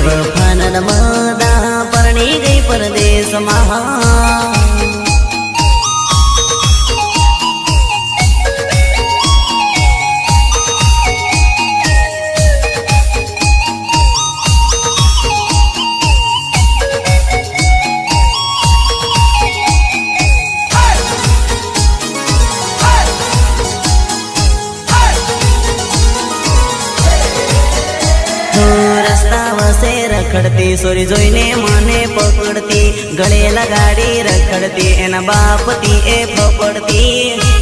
બેવફા નર્મદા પરણી ગઈ પરદેશમાં રખડતી સોરી જોઈને મને પકડતી ગળે લગાડી રખડતી એના બાપથી એ ફફડતી